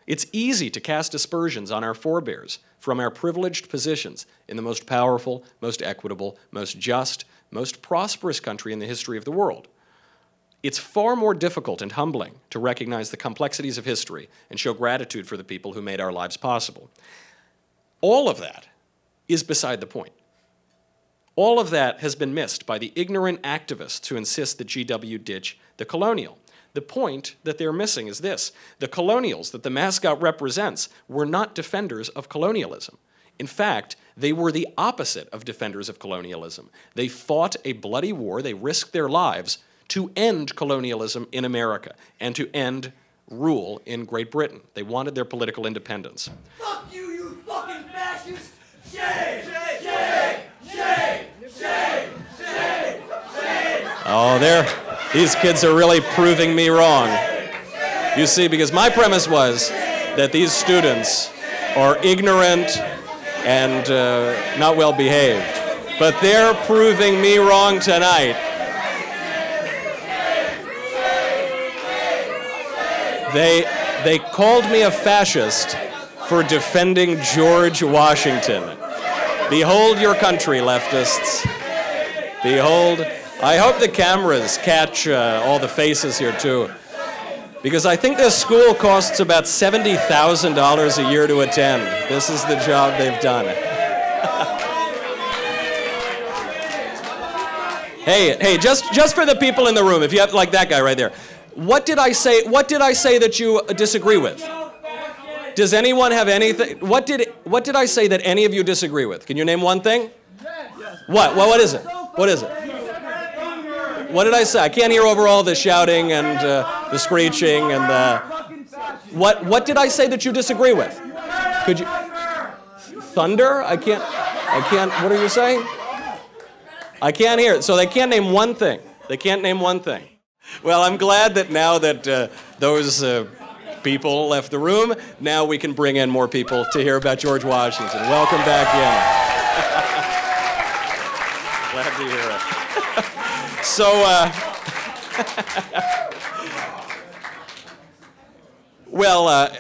It's easy to cast aspersions on our forebears from our privileged positions in the most powerful, most equitable, most just, most prosperous country in the history of the world. It's far more difficult and humbling to recognize the complexities of history and show gratitude for the people who made our lives possible. All of that is beside the point. All of that has been missed by the ignorant activists who insist that GW ditch the colonial. The point that they're missing is this: the colonials that the mascot represents were not defenders of colonialism. In fact, they were the opposite of defenders of colonialism. They fought a bloody war, they risked their lives to end colonialism in America and to end rule in Great Britain. They wanted their political independence. Fuck you, you fucking fascist! Shame! Shame! Shame! Shame! Shame! Shame! Oh, these kids are really proving me wrong. You see, because my premise was that these students are ignorant and not well behaved. But they're proving me wrong tonight. They called me a fascist for defending George Washington. Behold your country, leftists. Behold. I hope the cameras catch all the faces here, too. Because I think this school costs about $70,000 a year to attend. This is the job they've done. Hey, just for the people in the room, if you have, like that guy right there, what did I say that you disagree with? Does anyone have anything? What did I say that any of you disagree with? Can you name one thing? What? Well, what is it? What is it? What did I say? I can't hear over all the shouting and the screeching and the... What did I say that you disagree with? Could you... Thunder? I can't... What are you saying? I can't hear it. So they can't name one thing. They can't name one thing. Well, I'm glad that now that those people left the room, now we can bring in more people to hear about George Washington. Welcome back in. Glad to hear it. So, well,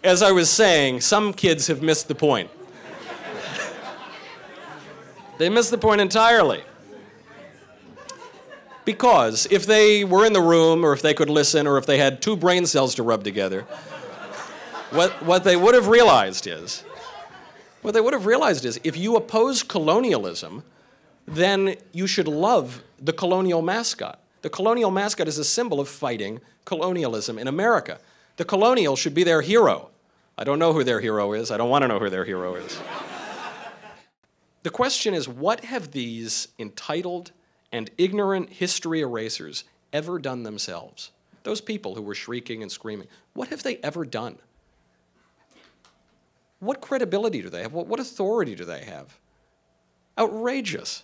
as I was saying, some kids have missed the point. They missed the point entirely. Because if they were in the room, or if they could listen, or if they had two brain cells to rub together, what they would have realized is, if you oppose colonialism, then you should love the colonial mascot. The colonial mascot is a symbol of fighting colonialism in America. The colonial should be their hero. I don't know who their hero is. I don't want to know who their hero is. The question is, what have these entitled and ignorant history erasers ever done themselves? Those people who were shrieking and screaming, what have they ever done? What credibility do they have? What authority do they have? Outrageous.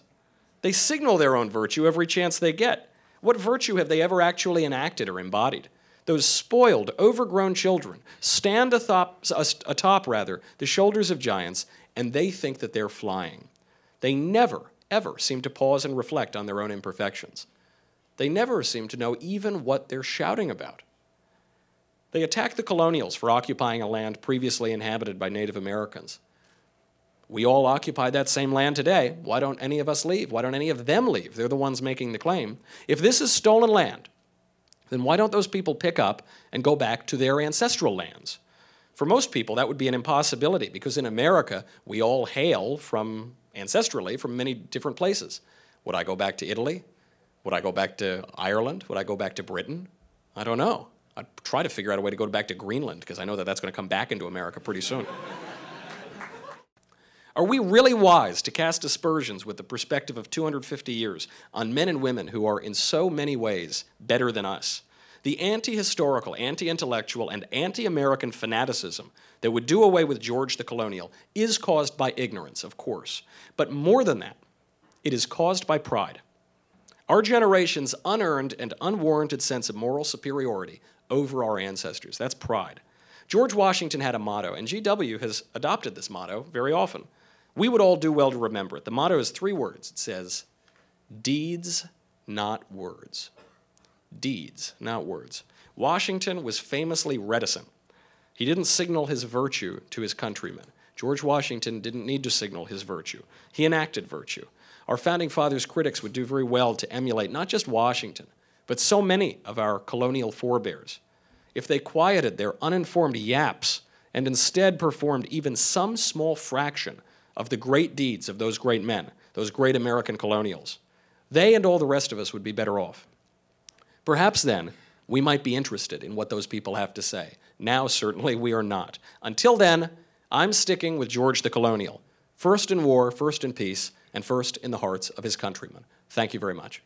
They signal their own virtue every chance they get. What virtue have they ever actually enacted or embodied? Those spoiled, overgrown children stand atop the shoulders of giants, and they think that they're flying. They never, ever seem to pause and reflect on their own imperfections. They never seem to know even what they're shouting about. They attack the colonials for occupying a land previously inhabited by Native Americans. We all occupy that same land today. Why don't any of us leave? Why don't any of them leave? They're the ones making the claim. If this is stolen land, then why don't those people pick up and go back to their ancestral lands? For most people, that would be an impossibility, because in America, we all hail ancestrally from many different places. Would I go back to Italy? Would I go back to Ireland? Would I go back to Britain? I don't know. I'd try to figure out a way to go back to Greenland, because I know that that's going to come back into America pretty soon. Are we really wise to cast aspersions with the perspective of 250 years on men and women who are in so many ways better than us? The anti-historical, anti-intellectual, and anti-American fanaticism that would do away with George the Colonial is caused by ignorance, of course. But more than that, it is caused by pride. Our generation's unearned and unwarranted sense of moral superiority over our ancestors. That's pride. George Washington had a motto, and GW has adopted this motto very often. We would all do well to remember it. The motto is 3 words. It says, deeds, not words. Deeds, not words. Washington was famously reticent. He didn't signal his virtue to his countrymen. George Washington didn't need to signal his virtue. He enacted virtue. Our founding fathers' critics would do very well to emulate not just Washington, but so many of our colonial forebears. If they quieted their uninformed yaps and instead performed even some small fraction of the great deeds of those great men, those great American colonials, they and all the rest of us would be better off. Perhaps then, we might be interested in what those people have to say. Now, certainly, we are not. Until then, I'm sticking with George the Colonial. First in war, first in peace, and first in the hearts of his countrymen. Thank you very much.